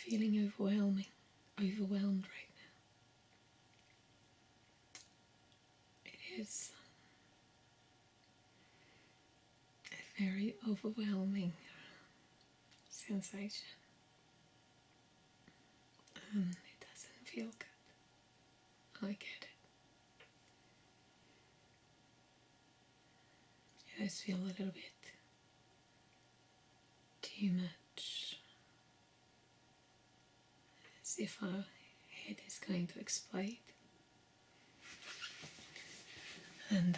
feeling overwhelmed right now. It is a very overwhelming sensation. It doesn't feel good. I get it. It does feel a little bit too much. As if our head is going to explode. And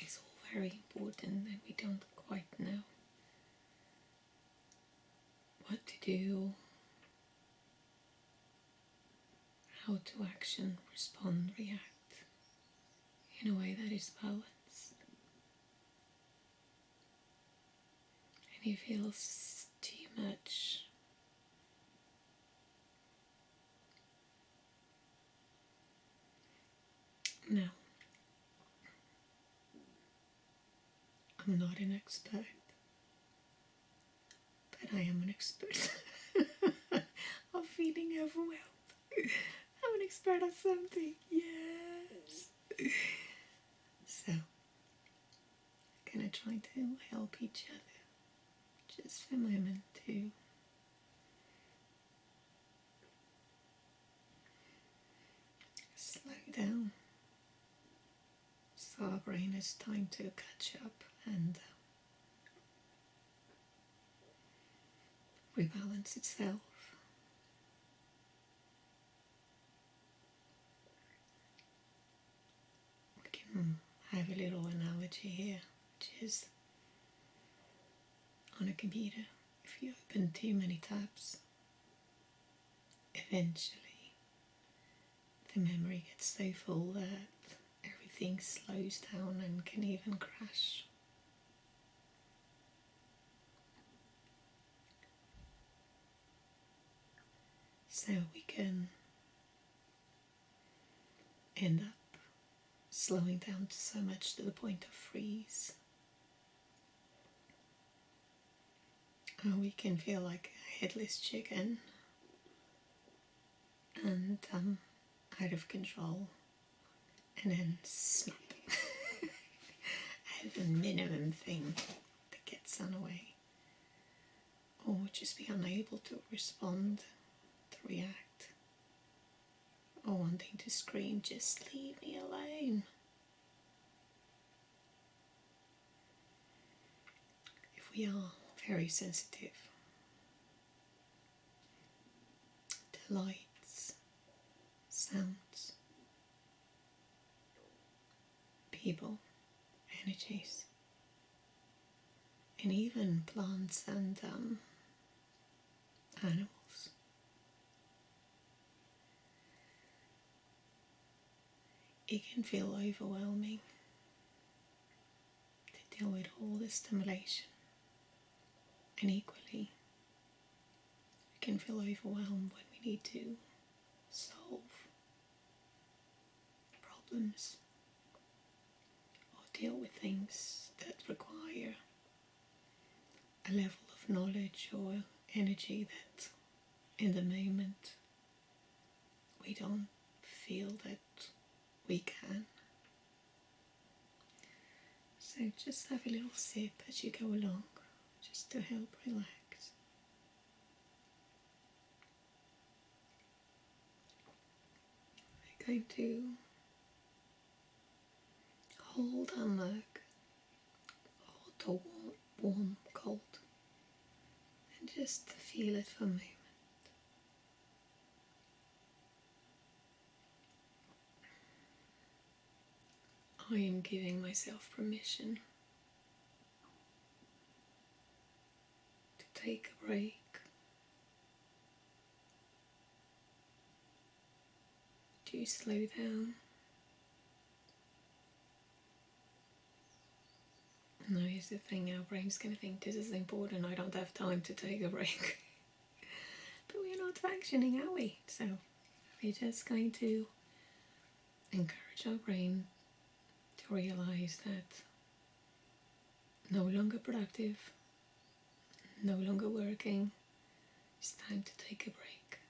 it's all very important and we don't quite know what to do, how to action, respond, react in a way that is balanced. And it feels too much. Now, I'm not an expert, but I am an expert of feeling overwhelmed. I'm an expert at something, yes. So, I'm gonna try to help each other just for a moment to slow down. So our brain has time to catch up and rebalance itself. We can have a little analogy here, which is on a computer. If you open too many tabs, eventually the memory gets so full that everything slows down and can even crash. So we can end up slowing down to so much to the point of freeze. Or we can feel like a headless chicken and out of control, and then snap at the minimum thing that gets on the way, or just be unable to respond, to react, or wanting to scream, just leave me alone. If we are very sensitive to lights, sounds, people, energies, and even plants and animals. It can feel overwhelming to deal with all the stimulation, and equally it can feel overwhelmed when we need to solve problems or deal with things that require a level of knowledge or energy that in the moment we don't feel that we can. So just have a little sip as you go along, just to help relax. We're going to hold our mug, hot or warm, cold, and just feel it for a moment. I am giving myself permission to take a break, to slow down. Now here's the thing, our brain's going to think this is important, I don't have time to take a break. But we're not functioning, are we? So we're just going to encourage our brain to realize that no longer productive, no longer working. It's time to take a break.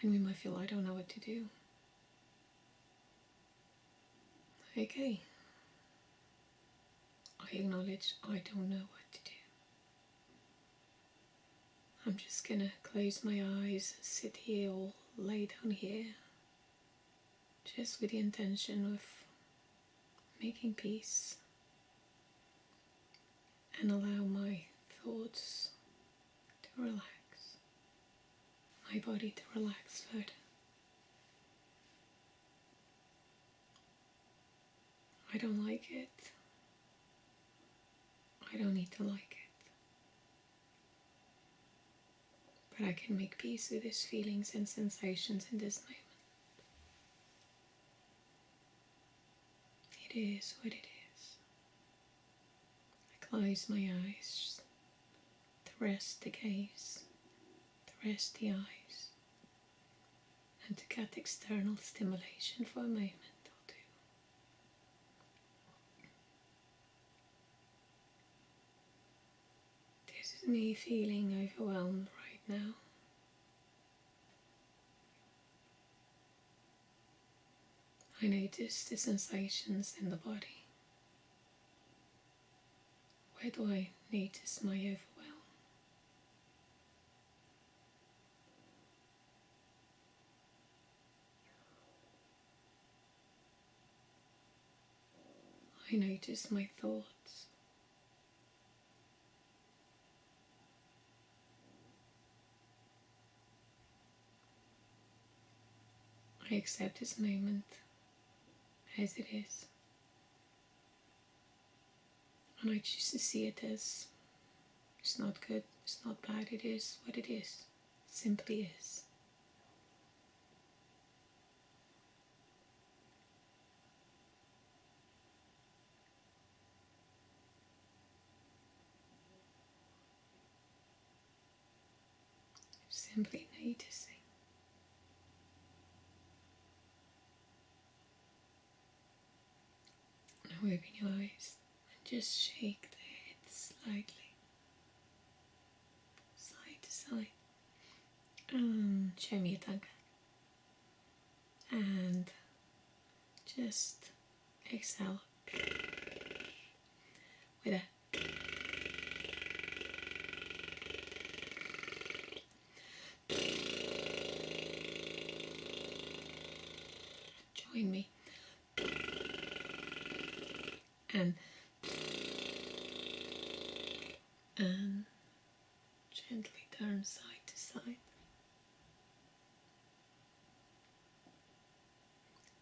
And we might feel, I don't know what to do. Okay. I acknowledge I don't know what to do. I'm just gonna close my eyes, sit here or lay down here, just with the intention of making peace and allow my thoughts to relax, my body to relax further. I don't like it. I don't need to like it. But I can make peace with these feelings and sensations in this moment. It is what it is. I close my eyes to rest the gaze, to rest the eyes, and to get external stimulation for a moment or two. This is me feeling overwhelmed right now. I notice the sensations in the body. Where do I notice my overwhelm? I notice my thoughts. I accept this moment as it is. And I choose to see it as it's not good, it's not bad, it is what it is. It simply is. Simply noticing. Now open your eyes and just shake the head slightly, side to side. Show me your tongue. And just exhale with a join me. And gently turn side to side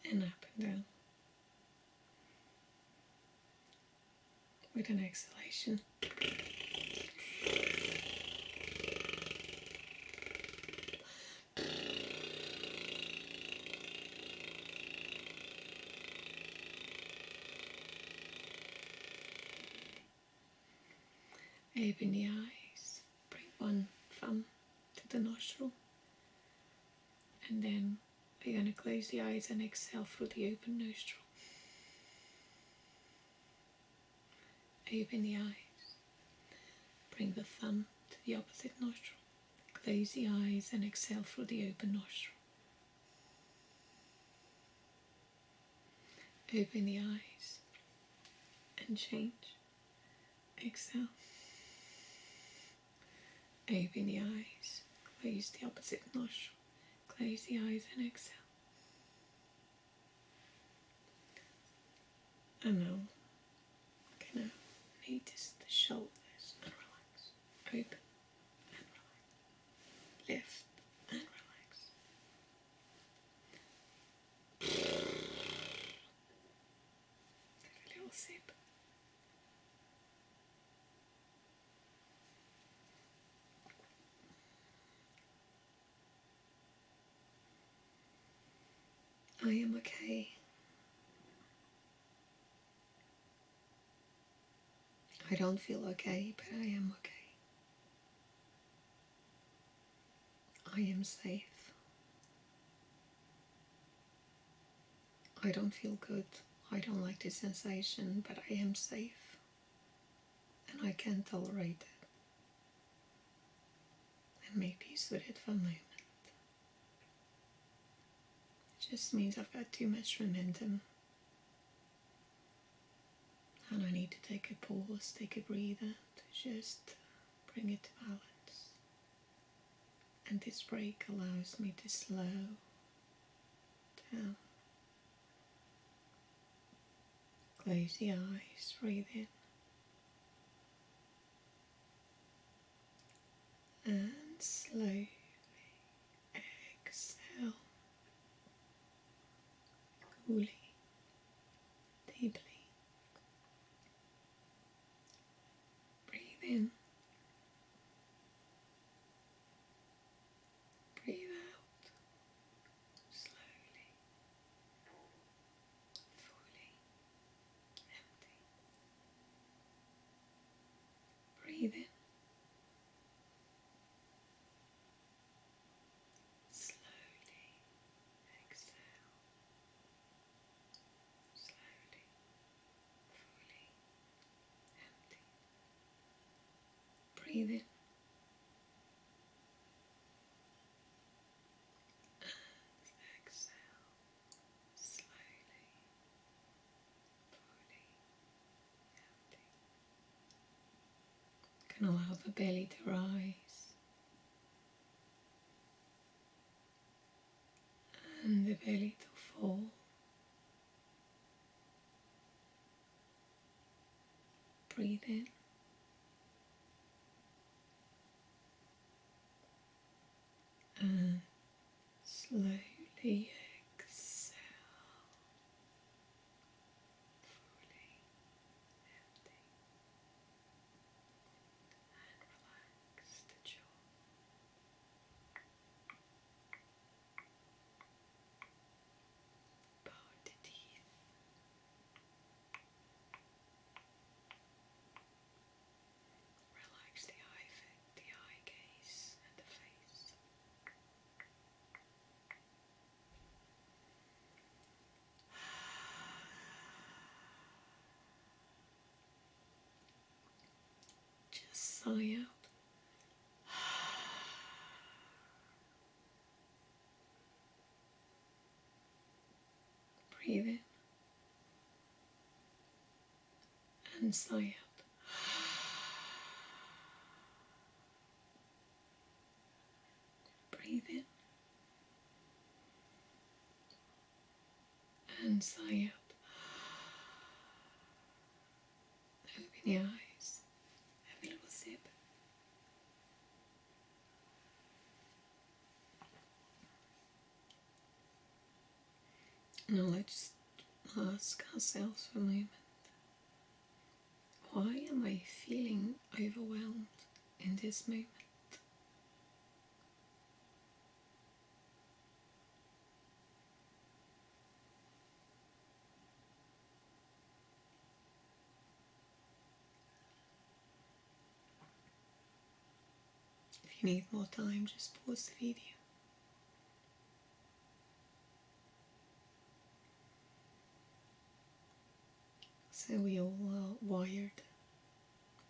and up and down with an exhalation. Open the eyes, bring one thumb to the nostril, and then we're going to close the eyes and exhale through the open nostril. Open the eyes, bring the thumb to the opposite nostril, close the eyes and exhale through the open nostril. Open the eyes and change. Exhale. Open the eyes, close the opposite nostril, close the eyes and exhale. And now, gonna notice the shoulders and relax. Open and relax. Lift and relax. Take a little sip. I am okay. I don't feel okay, but I am okay. I am safe. I don't feel good. I don't like the sensation, but I am safe. And I can tolerate it. and make peace with it for a moment. It just means I've got too much momentum and I need to take a pause, take a breather to just bring it to balance. And this break allows me to slow down. Close the eyes, breathe in. And slowly exhale, coolly, deeply. Breathe in, breathe out, slowly, fully empty. Breathe in, slowly exhale, slowly, fully empty. Breathe in. Exhale, slowly, fully empty. You can allow the belly to rise and the belly to fall. Breathe in and slowly exhale, fully empty, and relax the jaw. Part the teeth. Relax the eye gaze, and the face. Just sigh out. Breathe in and sigh out. Breathe in and sigh out. Open your eyes. Have a little sip. Now let's ask ourselves for a moment. Why am I feeling overwhelmed in this moment? If you need more time, just pause the video. So we all are wired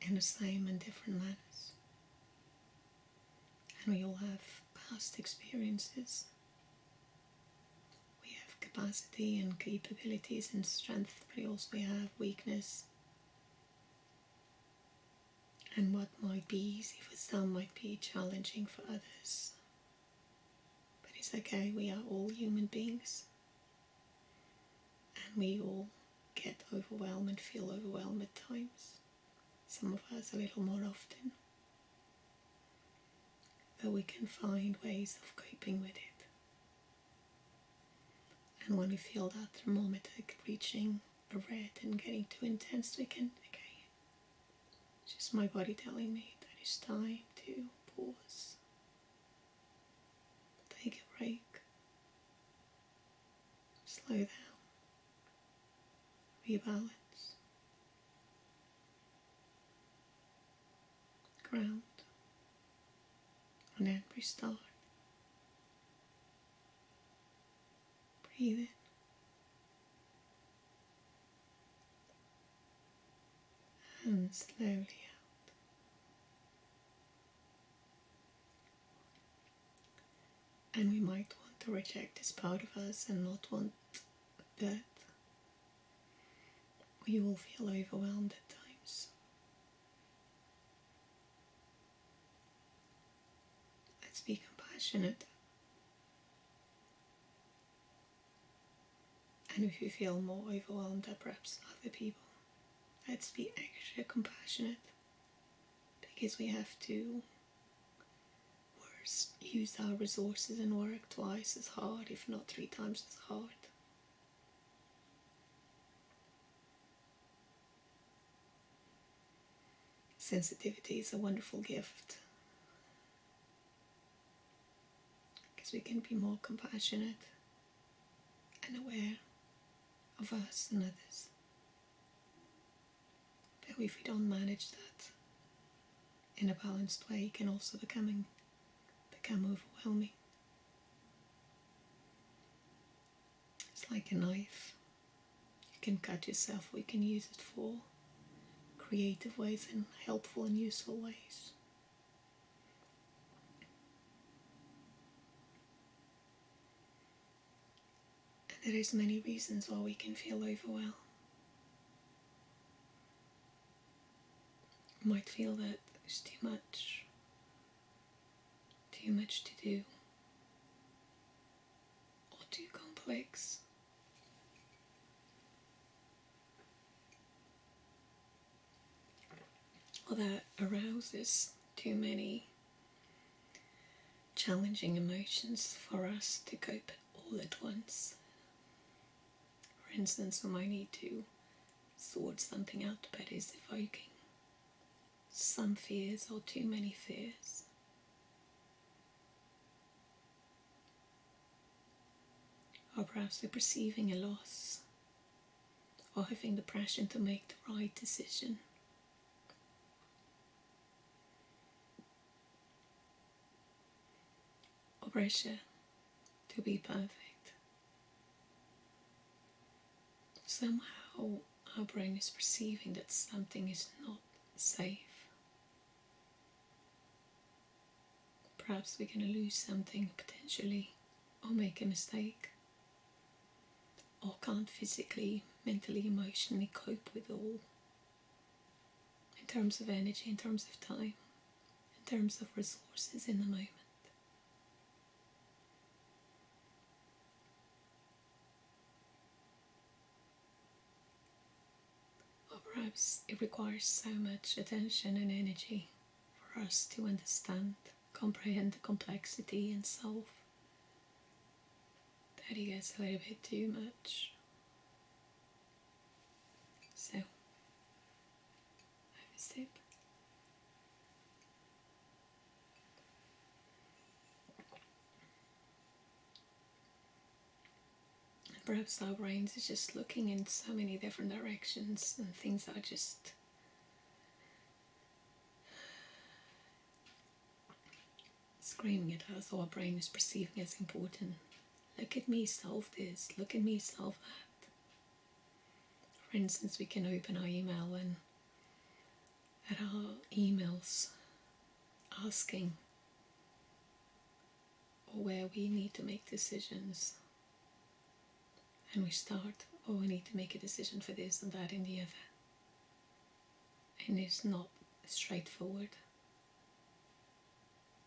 in the same and different manners. And we all have past experiences. We have capacity and capabilities and strength, but we also have weakness. And what might be easy for some might be challenging for others. But it's okay, we are all human beings. And we all get overwhelmed and feel overwhelmed at times. Some of us a little more often. But we can find ways of coping with it. And when we feel that thermometer reaching a red and getting too intense, we can, okay, it's just my body telling me that it's time to pause. Take a break. Slow down. Rebalance. Ground. And then restart. Breathe in. And slowly out. And we might want to reject this part of us and not want that. We will feel overwhelmed at times. Let's be compassionate. And if you feel more overwhelmed than perhaps other people, let's be extra compassionate, because we have to use our resources and work twice as hard, if not 3 times as hard. Sensitivity is a wonderful gift, because we can be more compassionate and aware of us and others. But if we don't manage that in a balanced way, it can also become overwhelming. It's like a knife. You can cut yourself, or you can use it for creative ways and helpful and useful ways. And there is many reasons why we can feel overwhelmed. You might feel that there's too much to do, or too complex. Or that arouses too many challenging emotions for us to cope all at once. For instance, we might need to sort something out that is evoking some fears or too many fears. Or perhaps we're perceiving a loss, or having the pressure to make the right decision. Or pressure to be perfect. Somehow our brain is perceiving that something is not safe. Perhaps we're going to lose something potentially, or make a mistake, or can't physically, mentally, emotionally cope with all, in terms of energy, in terms of time, in terms of resources in the moment. Or perhaps it requires so much attention and energy for us to understand, comprehend the complexity and solve, that it gets a little bit too much. So, have a sip. And perhaps our brains is just looking in so many different directions, and things are just screaming at us, or our brain is perceiving as important. Look at me solve this, look at me solve that. For instance, we can open our email and at our emails asking, or where we need to make decisions, and we start, oh, we need to make a decision for this and that and the other, and it's not straightforward,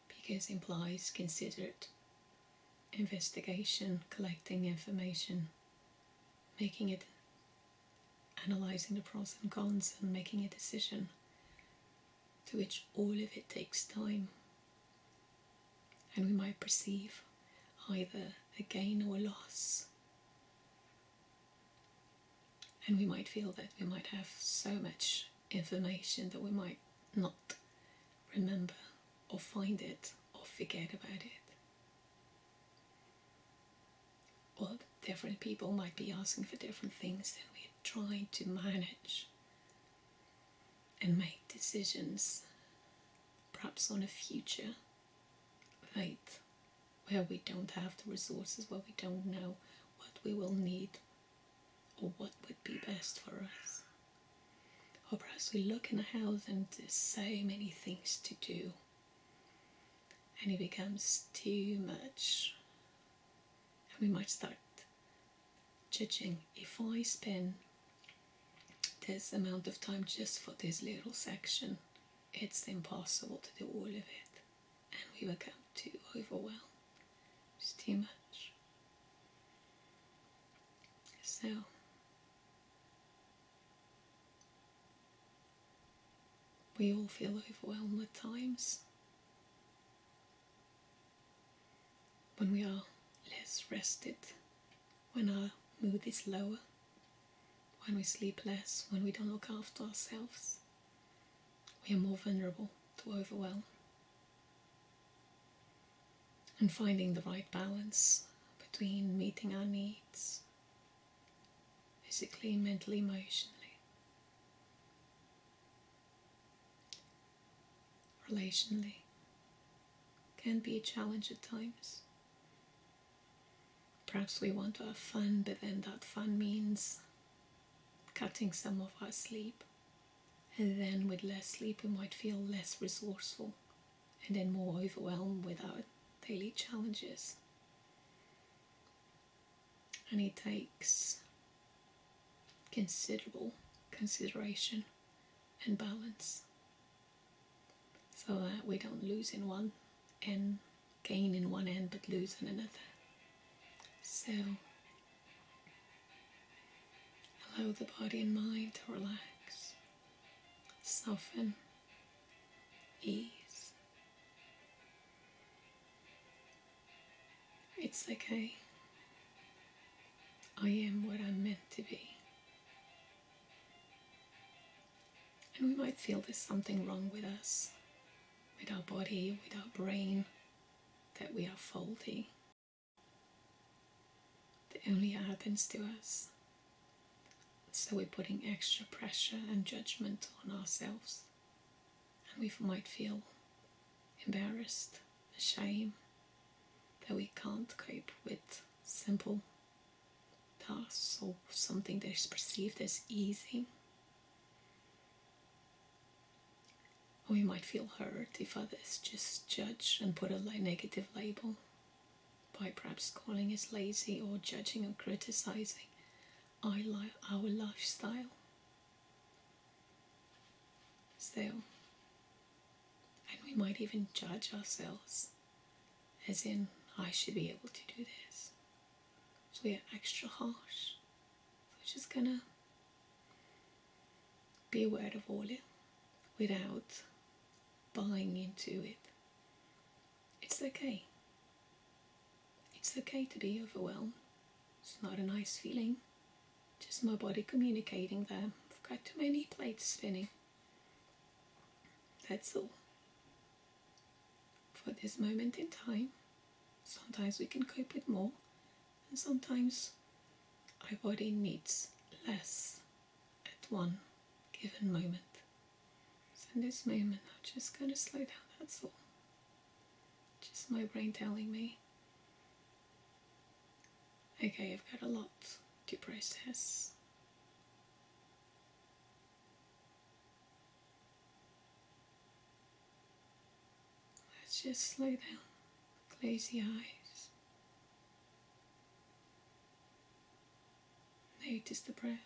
because it implies considered investigation, collecting information, making it, analyzing the pros and cons, and making a decision, to which all of it takes time. And we might perceive either a gain or a loss. And we might feel that we might have so much information that we might not remember or find it or forget about it. Or different people might be asking for different things, and we're trying to manage and make decisions, perhaps on a future fate, where we don't have the resources, where we don't know what we will need or what would be best for us. Or perhaps we look in a house and there's so many things to do, and it becomes too much, And we might start judging, if I spend this amount of time just for this little section, it's impossible to do all of it. And we become too overwhelmed. It's too much. So, we all feel overwhelmed at times. When we are less rested, when our mood is lower, when we sleep less, when we don't look after ourselves, we are more vulnerable to overwhelm. And finding the right balance between meeting our needs, physically, mentally, emotionally, relationally, can be a challenge at times. Perhaps we want to have fun, but then that fun means cutting some of our sleep. And then with less sleep we might feel less resourceful and then more overwhelmed with our daily challenges. And it takes considerable consideration and balance so that we don't lose in one end, gain in one end but lose in another. So allow the body and mind to relax, soften, ease. It's okay. I am what I'm meant to be. And we might feel there's something wrong with us, with our body, with our brain, that we are faulty. That only happens to us. So we're putting extra pressure and judgment on ourselves. And we might feel embarrassed, ashamed, that we can't cope with simple tasks or something that is perceived as easy. Or we might feel hurt if others just judge and put a negative label by perhaps calling us lazy or judging or criticizing our lifestyle. So, and we might even judge ourselves, as in, I should be able to do this. So we are extra harsh. So we're just gonna be aware of all it without buying into it. It's okay. It's okay to be overwhelmed. It's not a nice feeling. Just my body communicating that I've got too many plates spinning. That's all. For this moment in time, sometimes we can cope with more, and sometimes our body needs less at one given moment. So in this moment, I'm just going to slow down, that's all. Just my brain telling me, okay, I've got a lot to process. Let's just slow down, close the eyes. Notice the breath.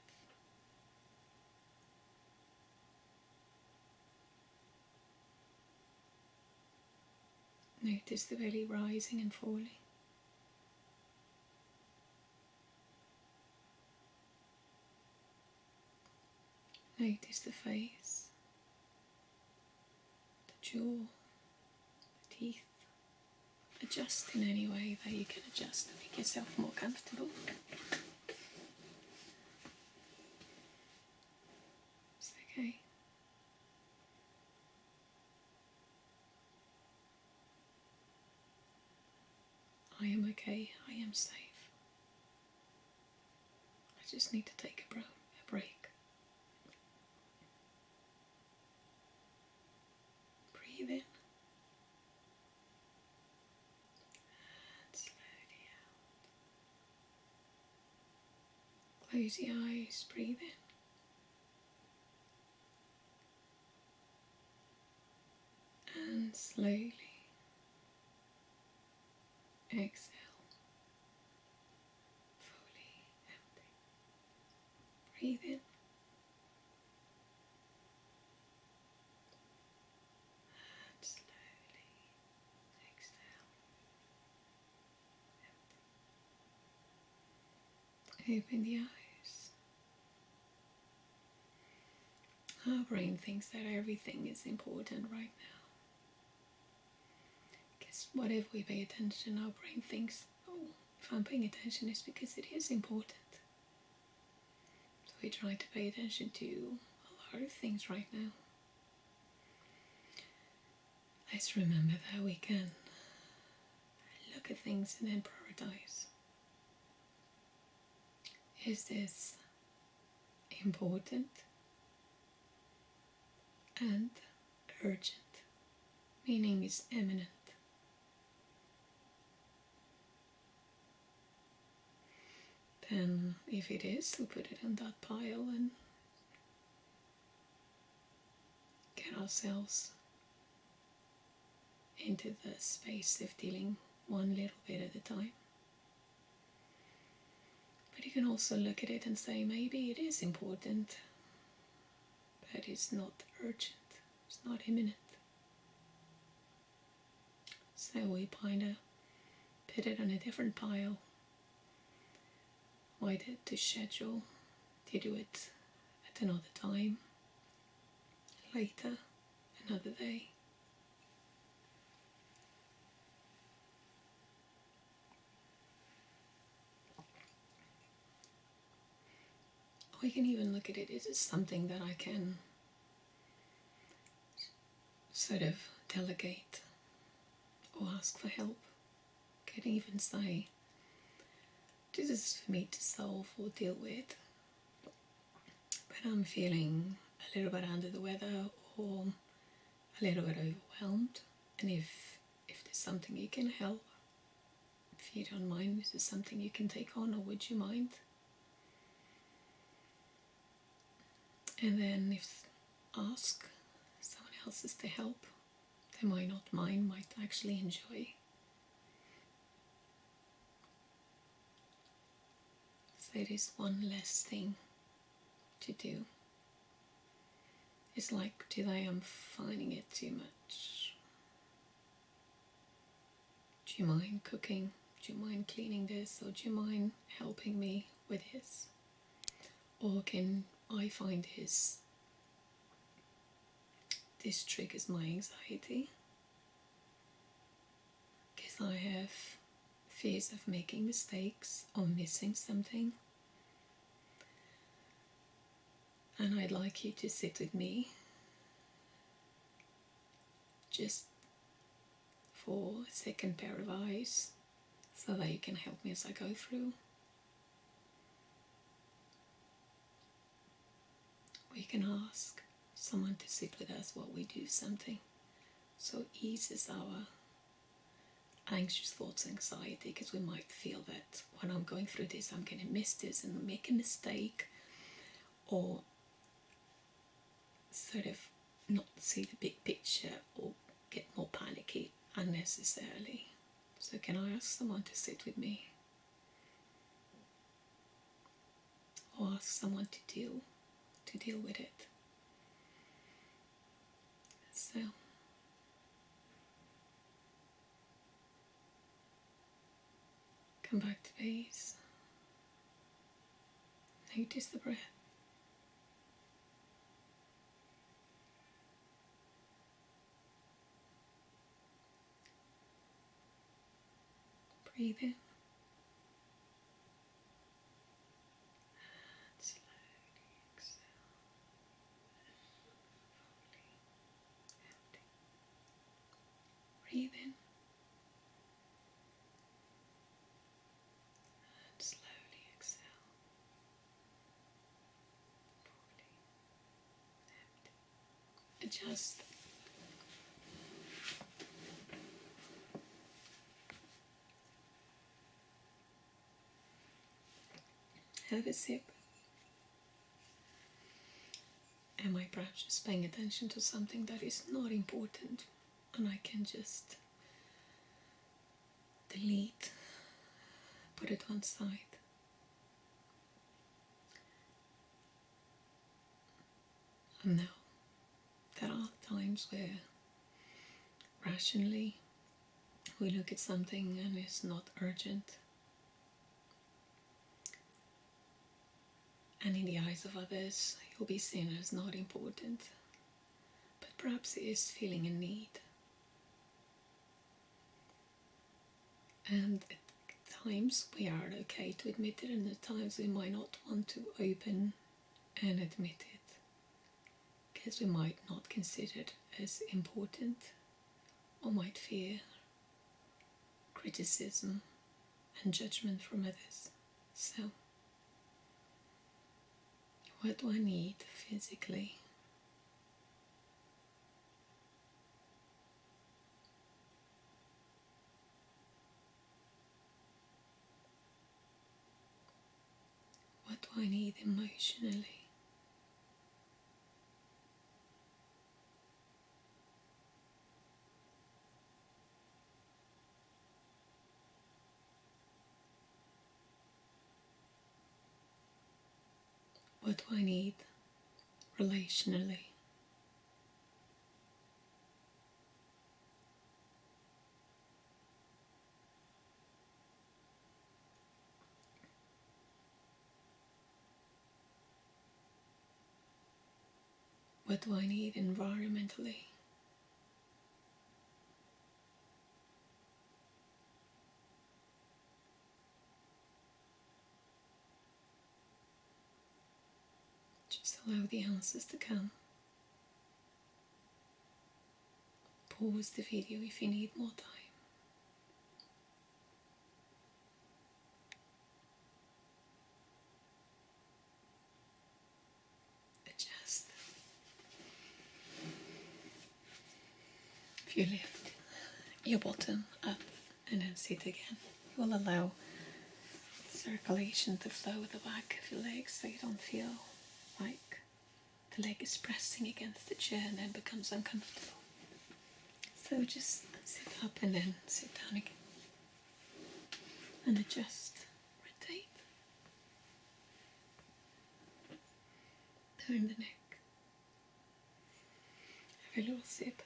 Notice the belly rising and falling. Notice the face, the jaw, the teeth. Adjust in any way that you can adjust to make yourself more comfortable. It's okay. I am okay, I am safe. I just need to take a break. Breathe in. And slowly out. Close the eyes, breathe in. And slowly exhale. Breathe in. And slowly exhale. Open the eyes. Our brain thinks that everything is important right now. Because whatever we pay attention, our brain thinks, oh, if I'm paying attention, it's because it is important. So we try to pay attention to a lot of things right now. Let's remember that we can look at things and then prioritize. Is this important and urgent? Meaning it's imminent. Then if it is, we put it in that pile and get ourselves into the space of dealing one little bit at a time. But you can also look at it and say, maybe it is important, but it's not urgent, it's not imminent. So we kind of put it on a different pile. Why to schedule to do it at another time, later, another day. We can even look at it, is it something that I can sort of delegate or ask for help? Can even say, this is for me to solve or deal with, but I'm feeling a little bit under the weather or a little bit overwhelmed, and if there's something you can help, if you don't mind, is this something you can take on, or would you mind? And then if ask someone else's to help, they might not mind, might actually enjoy. So it is one less thing to do. It's like today I'm finding it too much. Do you mind cooking? Do you mind cleaning this? Or do you mind helping me with this? Or can I find this triggers my anxiety? Because I have fears of making mistakes or missing something. And I'd like you to sit with me just for a second pair of eyes so that you can help me as I go through. We can ask someone to sit with us while we do something. So it eases our anxious thoughts, anxiety, because we might feel that when I'm going through this, I'm going to miss this and make a mistake, or sort of not see the big picture or get more panicky unnecessarily. So can I ask someone to sit with me? Or ask someone to deal with it. So come back to base. Notice the breath. Breathe in. And slowly exhale. Fully empty. Breathe in. And slowly exhale. Fully empty. Adjust. Have a sip. Am I perhaps just paying attention to something that is not important and I can just delete, put it on side? I know there are times where rationally we look at something and it's not urgent, and in the eyes of others you'll be seen as not important, but perhaps it is feeling a need. And at times we are okay to admit it, and at times we might not want to open and admit it because we might not consider it as important or might fear criticism and judgment from others. So, what do I need physically? What do I need emotionally? What do I need relationally? What do I need environmentally? Just allow the answers to come. Pause the video if you need more time. Adjust. If you lift your bottom up and then sit again, you will allow circulation to flow the back of your legs so you don't feel like the leg is pressing against the chair and then becomes uncomfortable. So just sit up and then sit down again. And adjust, rotate. Turn the neck. Have a little sip.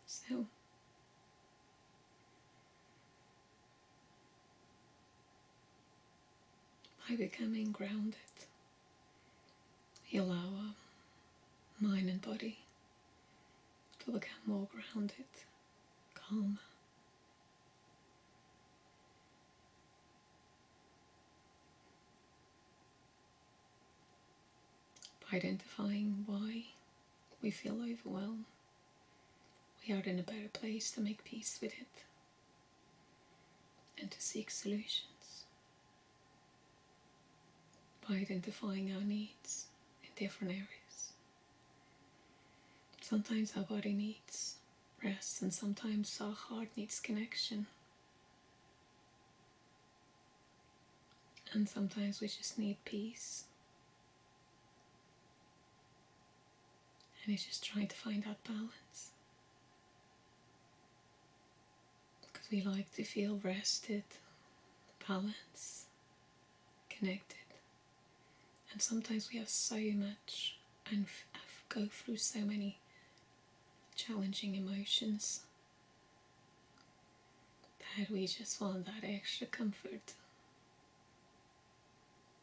So, by becoming grounded, you allow our mind and body to become more grounded, calmer. By identifying why we feel overwhelmed, we are in a better place to make peace with it and to seek solutions. By identifying our needs in different areas. Sometimes our body needs rest and sometimes our heart needs connection. And sometimes we just need peace. And it's just trying to find that balance. Because we like to feel rested, balanced, connected. And sometimes we have so much and go through so many challenging emotions that we just want that extra comfort,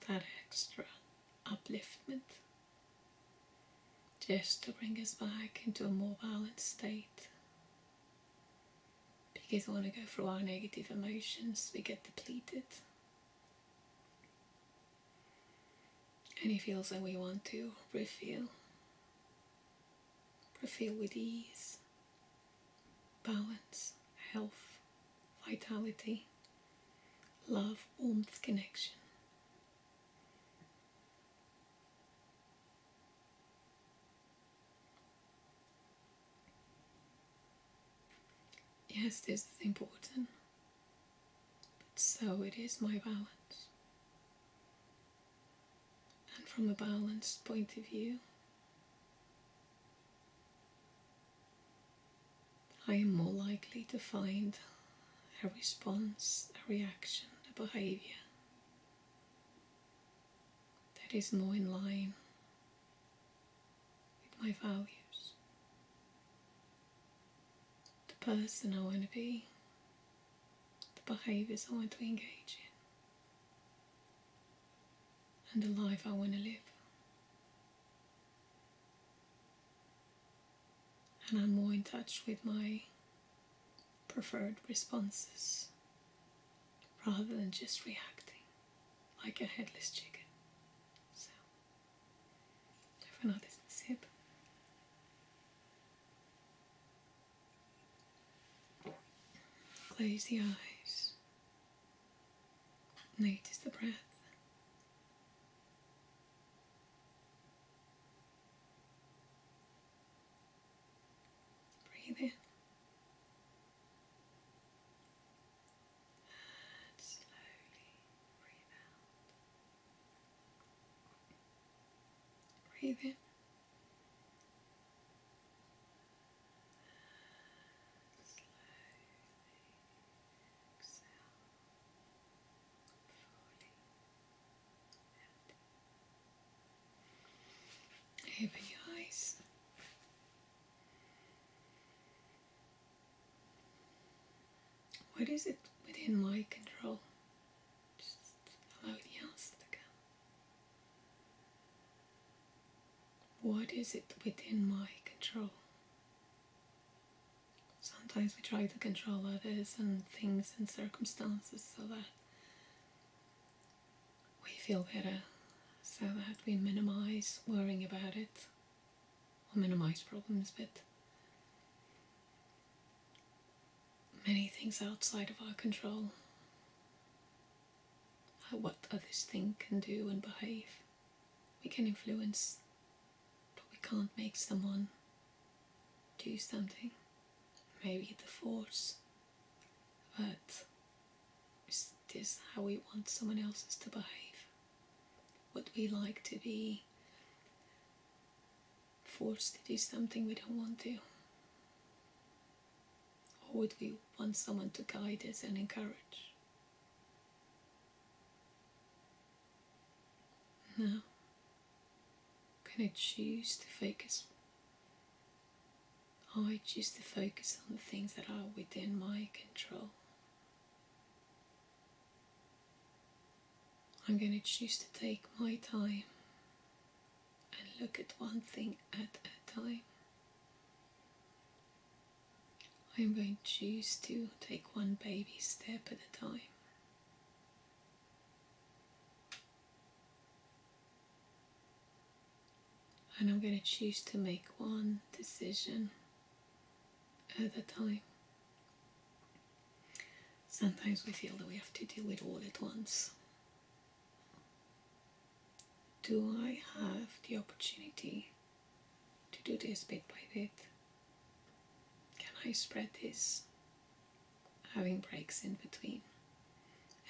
that extra upliftment, just to bring us back into a more balanced state. Because when we go through our negative emotions, we get depleted. And it feels like we want to refill with ease, balance, health, vitality, love, warmth, connection. Yes, this is important, but so it is my balance. And from a balanced point of view, I am more likely to find a response, a reaction, a behavior that is more in line with my values, the person I want to be, the behaviors I want to engage in, and the life I want to live. And I'm more in touch with my preferred responses rather than just reacting like a headless chicken. So, have another sip. Close the eyes. Notice the breath. Breathe in. And slowly breathe out. Breathe in. Open your eyes. What is it within my control? Just allow the answer to come. What is it within my control? Sometimes we try to control others and things and circumstances so that we feel better, so that we minimize worrying about it, or minimize problems, but many things outside of our control, what others think and do and behave, we can influence, but we can't make someone do something. Maybe the force, but is this how we want someone else to behave? Would we like to be forced to do something we don't want to? Or would we want someone to guide us and encourage? Now, I'm going to choose to focus. I choose to focus on the things that are within my control. I'm going to choose to take my time and look at one thing at a time. I'm going to choose to take one baby step at a time. And I'm going to choose to make one decision at a time. Sometimes we feel that we have to do it all at once. Do I have the opportunity to do this bit by bit? Can I spread this, having breaks in between?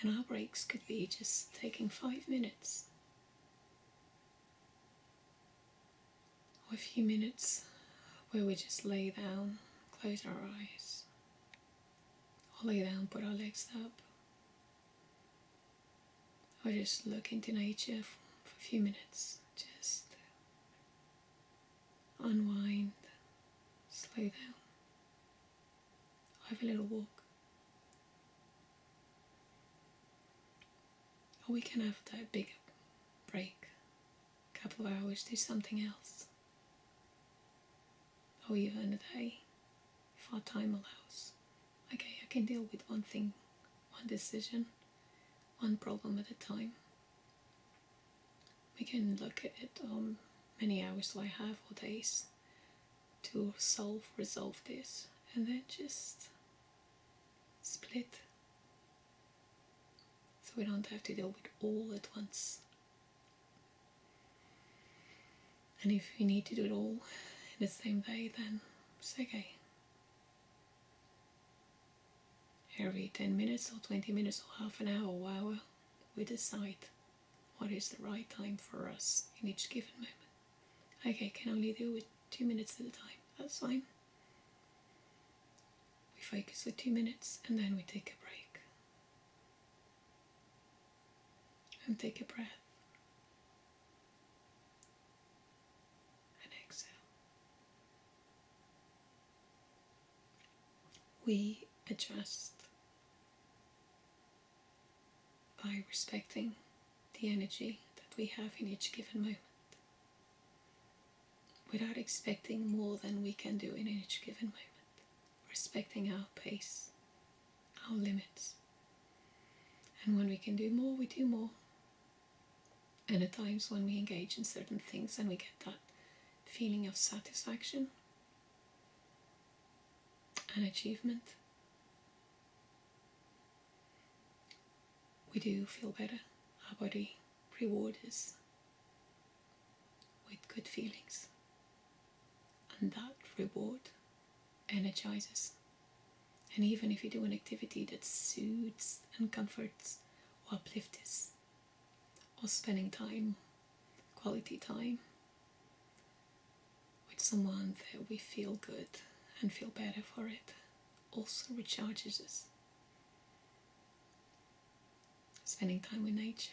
And our breaks could be just taking 5 minutes, or a few minutes where we just lay down, close our eyes, or lay down, put our legs up, or just look into nature for a few minutes, just unwind, slow down, have a little walk. Or we can have that big break, a couple of hours, do something else. Or even a day, if our time allows. Okay, I can deal with one thing, one decision, one problem at a time. We can look at it, many hours do I have or days to resolve this, and then just split. So we don't have to deal with all at once. And if we need to do it all in the same day, then it's okay. Every 10 minutes or 20 minutes or half an hour or hour, we decide what is the right time for us in each given moment. Okay, can only do it 2 minutes at a time. That's fine. focus for 2 minutes and then we take a break. And take a breath. And exhale. We adjust by respecting the energy that we have in each given moment, without expecting more than we can do in each given moment, respecting our pace, our limits. And when we can do more, we do more. And at times when we engage in certain things and we get that feeling of satisfaction and achievement, we do feel better. Our body rewards us with good feelings, and that reward energizes. And even if you do an activity that soothes and comforts or uplifts us, or spending time, quality time with someone that we feel good and feel better for it, also recharges us. Spending time with nature,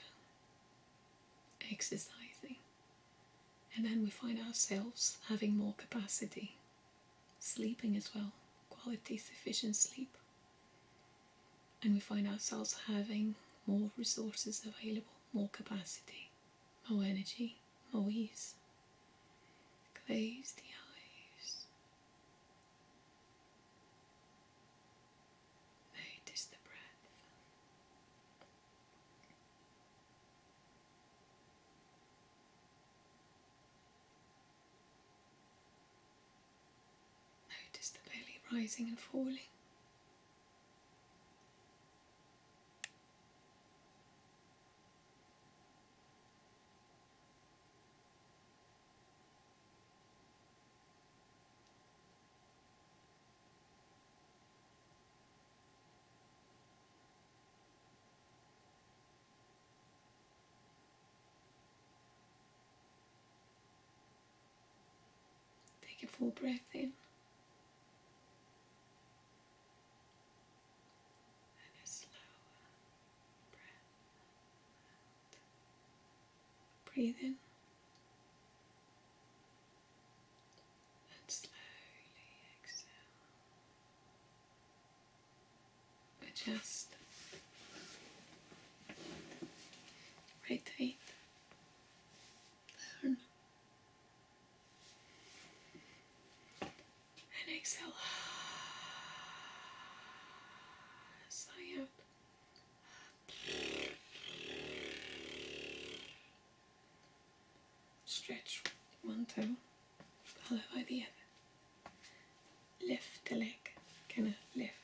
exercising, and then we find ourselves having more capacity, sleeping as well, quality sufficient sleep, and we find ourselves having more resources available, more capacity, more energy, more ease. Close the eyes. Notice the breath. Notice the belly rising and falling. Take a full breath in and a slow breath out. Breathe in and slowly exhale. Adjust, rotate, turn, and exhale. Sigh out. Stretch one toe, followed by the other. Lift the leg, kind of lift.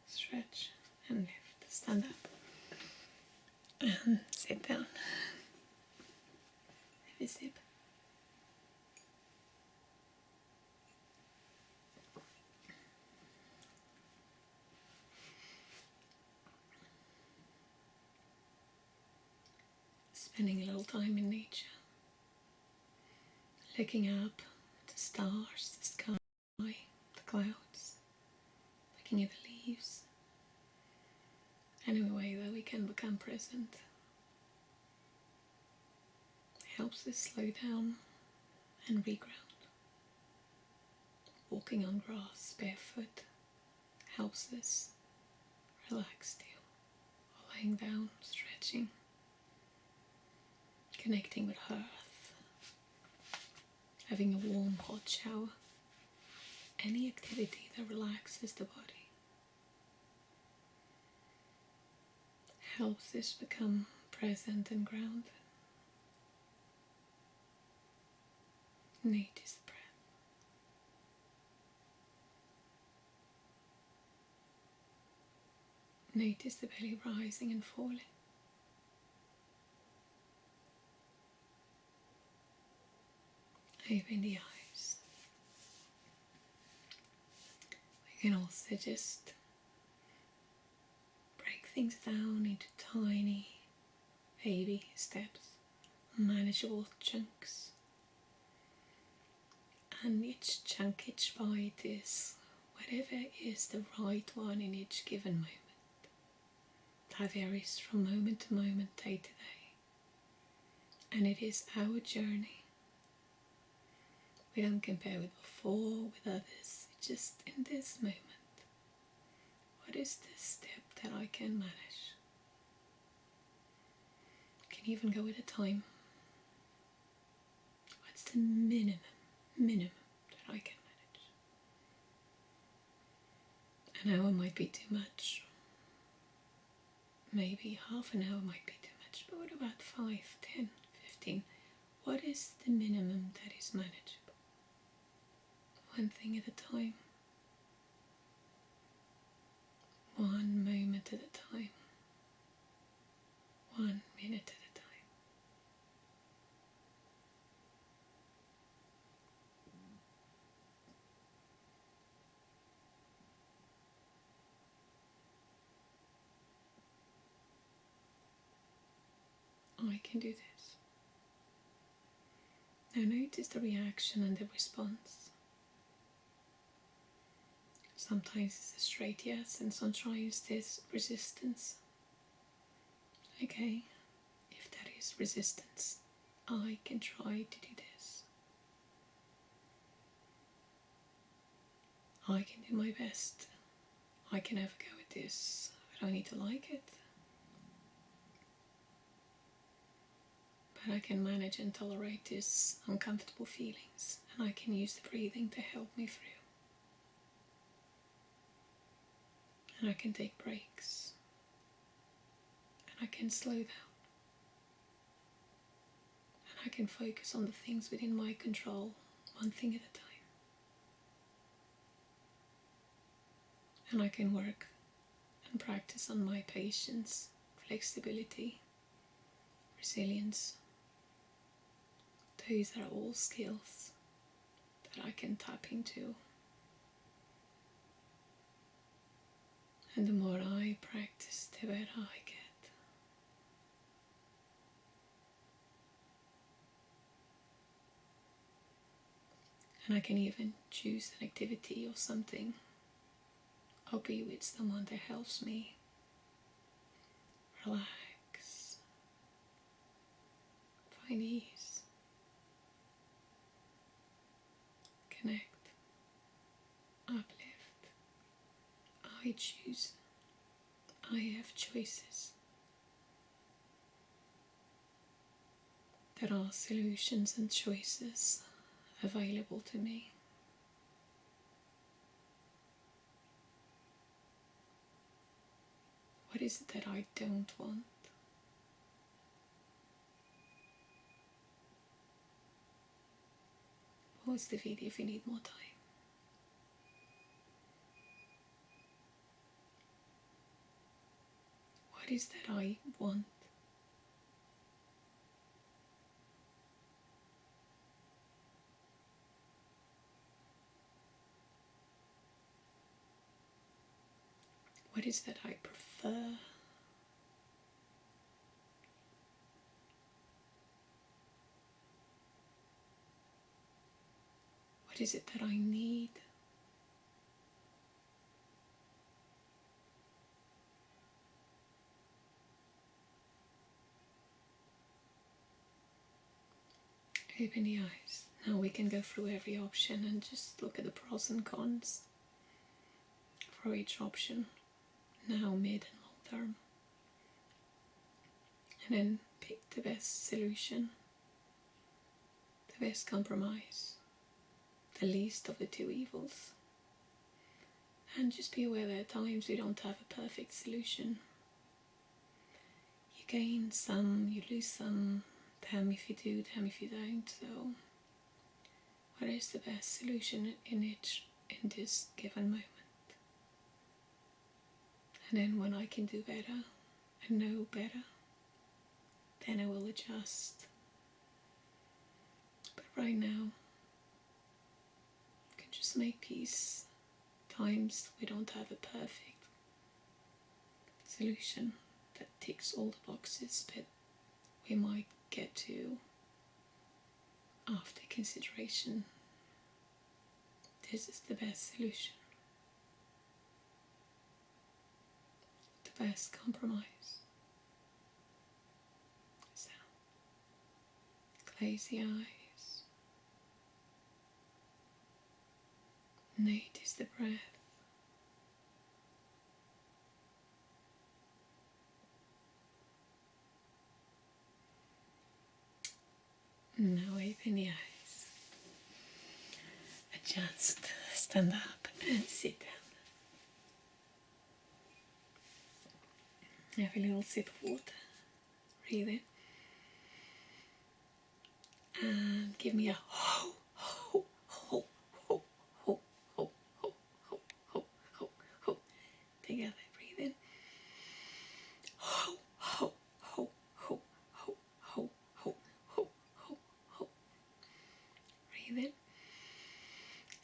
Stretch and lift. Stand up and sit down. Have a sip. Spending a little time in nature, looking up at the stars, the sky, the clouds, looking at the leaves. Any way that we can become present helps us slow down and reground. Walking on grass barefoot helps us relax too, or lying down, stretching, connecting with earth, having a warm hot shower, any activity that relaxes the body helps us become present and grounded. Notice the breath. Notice the belly rising and falling. Open the eyes. We can also just break things down into tiny baby steps, manageable chunks, And each chunk, each bite is whatever is the right one in each given moment. That varies from moment to moment, day to day. And it is our journey. We don't compare with before, with others. It's just in this moment. What is this step that I can manage? Can even go with a time. What's the minimum that I can manage? An hour might be too much. Maybe half an hour might be too much. But what about 5, 10, 15? What is the minimum that is manageable? One thing at a time. One moment at a time. 1 minute at a time. I can do this. Now notice the reaction and the response. Sometimes it's a straight yes, and sometimes there's resistance. Okay, if that is resistance, I can try to do this. I can do my best. I can have a go at this. I don't need to like it. But I can manage and tolerate these uncomfortable feelings, and I can use the breathing to help me through. And I can take breaks. And I can slow down. And I can focus on the things within my control, one thing at a time. And I can work and practice on my patience, flexibility, resilience. Those are all skills that I can tap into. And the more I practice, the better I get. And I can even choose an activity or something, or be with someone that helps me relax, find ease, connect, uplift. I choose. I have choices. There are solutions and choices available to me. What is it that I don't want? Pause the video if you need more time. What is that I want? What is that I prefer? What is it that I need? Open the eyes. Now we can go through every option and just look at the pros and cons for each option, now, mid and long term. And then pick the best solution, the best compromise, the least of the two evils. And just be aware that at times we don't have a perfect solution. You gain some, you lose some, damn if you do, damn if you don't. So what is the best solution in this given moment? And then when I can do better and know better, then I will adjust. But right now, you can just make peace. Times we don't have a perfect solution that ticks all the boxes, but we might get to, after consideration, this is the best solution, the best compromise. So, close the eyes, notice the breath. Now open the eyes. Adjust, stand up and sit down. Have a little sip of water. Breathe in. And give me a ho, ho, ho, ho, ho, ho, ho, ho, ho, ho, ho. Together, breathe in. Ho, ho, ho, ho, ho, ho, ho, ho, ho, ho. Breathe in.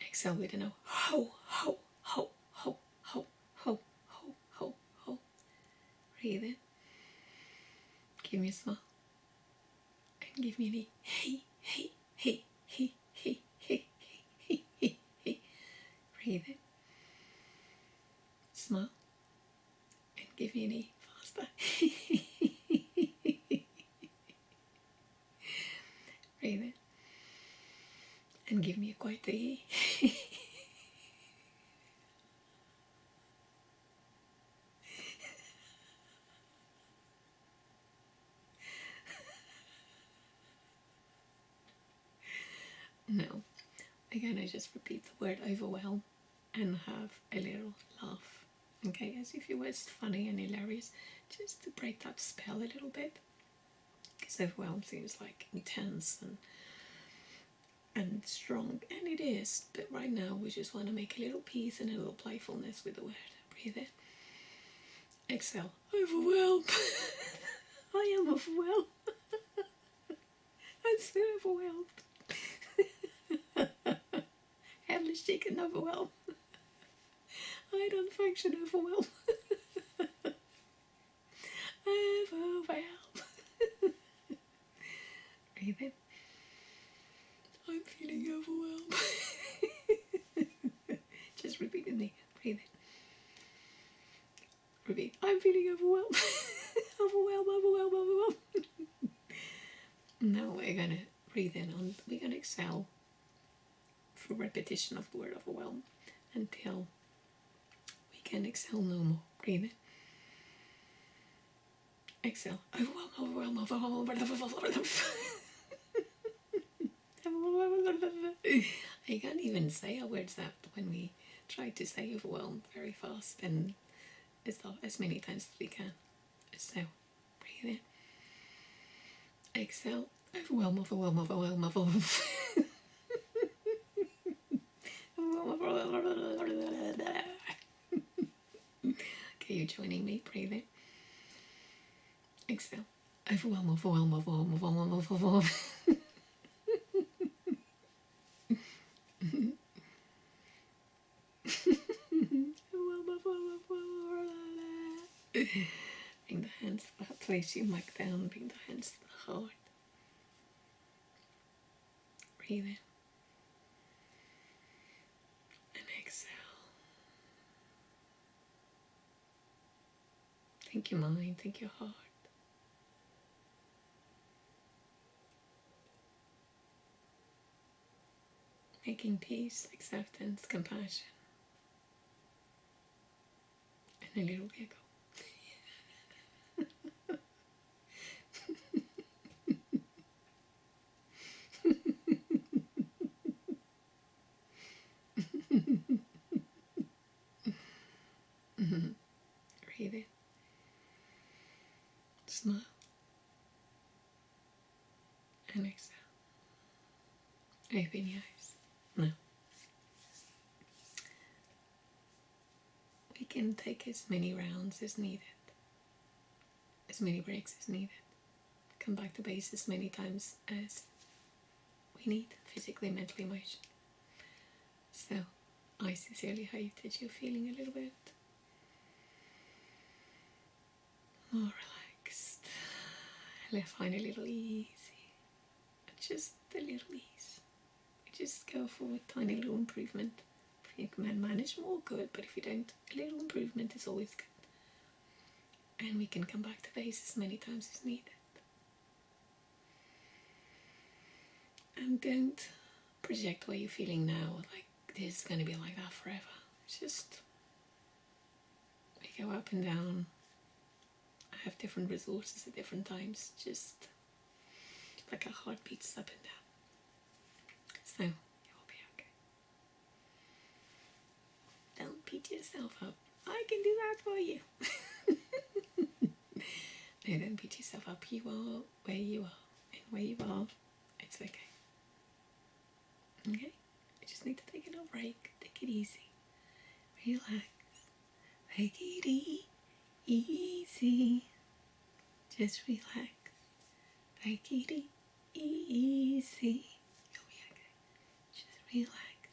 Exhale with a no. Ho, ho, ho, ho, ho, ho, ho, ho, ho. Breathe in. Give me a smile. And give me the hey, hey, hey, hey, hey, hey, hey, hey, hey. Breathe in. Smile. And give me the faster. Breathe in. And give me a quite the No. Again, I just repeat the word overwhelm and have a little laugh. Okay, as if it was funny and hilarious, just to break that spell a little bit. Because overwhelm seems like intense and strong, and it is, but right now we just want to make a little peace and a little playfulness with the word. Breathe in. Exhale. Overwhelmed. I am overwhelmed. I'm so overwhelmed. Headless chicken overwhelmed. I don't function overwhelmed. Overwhelmed. Breathe in. I'm feeling overwhelmed. Just repeat with me. Breathe in. Repeat. I'm feeling overwhelmed. Overwhelmed, overwhelmed, overwhelmed. Now we're going to breathe in. We're going to exhale for repetition of the word overwhelmed until we can exhale no more. Breathe in. Exhale. Overwhelm, overwhelm, overwhelm, overwhelm. I can't even say our words out when we try to say overwhelmed very fast, and as many times as we can. So, breathe in. Exhale. Overwhelm, overwhelm, overwhelm, overwhelm. Okay, you're joining me. Breathe in. Exhale. Overwhelm, overwhelm, overwhelm, overwhelm, overwhelm. Bring the hands to the heart. Place your mic down. Bring the hands to the heart. Breathe in. And exhale. Thank your mind. Thank your heart. Making peace, acceptance, compassion, and a little giggle. Breathe in. Smile. And exhale. Open your eyes. Now, we can take as many rounds as needed, as many breaks as needed. Come back to base as many times as we need, physically, mentally, emotionally. So, I sincerely hope that you're feeling a little bit more relaxed. Let's find a little easy, just a little ease. We just go for a tiny little improvement you can manage more, good, but if you don't, a little improvement is always good. And we can come back to base as many times as needed. And don't project what you're feeling now, like this is going to be like that forever. It's just, we go up and down. I have different resources at different times, just like a heart beats up and down. So, you'll be okay. Don't beat yourself up. I can do that for you. No, don't beat yourself up. You are where you are. And where you are, it's okay. Okay? You just need to take a little break. Take it easy. Relax. Take it easy. Just relax. Take it easy. You'll be okay. Just relax.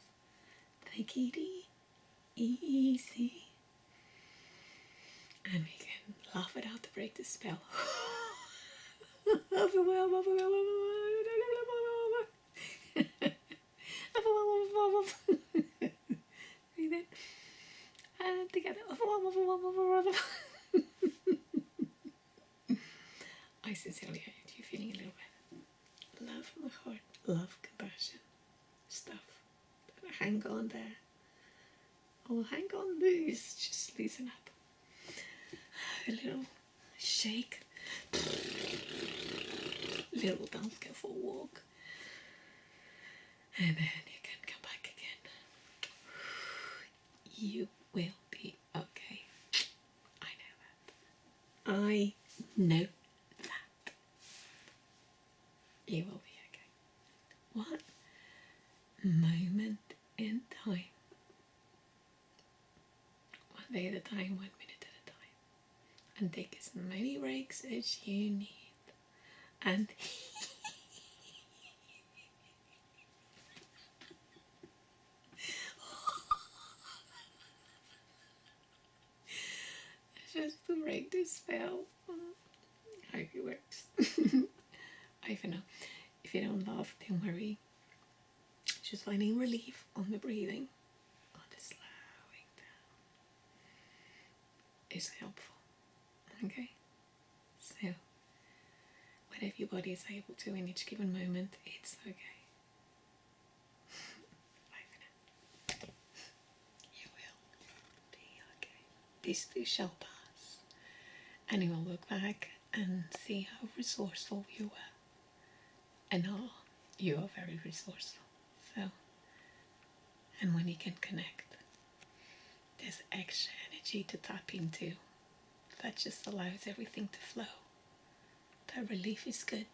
Take it easy. And we can laugh it out to break the spell. Breathe in. And together. I sincerely hope you're feeling a little better. Love from the heart. Love, compassion. Stuff. Hang on there. Oh, hang on loose. Just loosen up. A little shake. Little don't go for a walk. And then you can come back again. You will be okay. I know that. I know that. You will be okay. One moment in time. One day at a time, 1 minute at a time. And take as many breaks as you need. And just to break this spell. I hope it works. I even know. If you don't laugh, don't worry. Just finding relief on the breathing, on the slowing down is helpful. Okay? So, whatever your body is able to in each given moment, it's okay. Bye for now. You will be okay. This too shall pass. And you will look back and see how resourceful you were. And you are very resourceful. So, and when you can connect, there's extra energy to tap into that just allows everything to flow. That relief is good.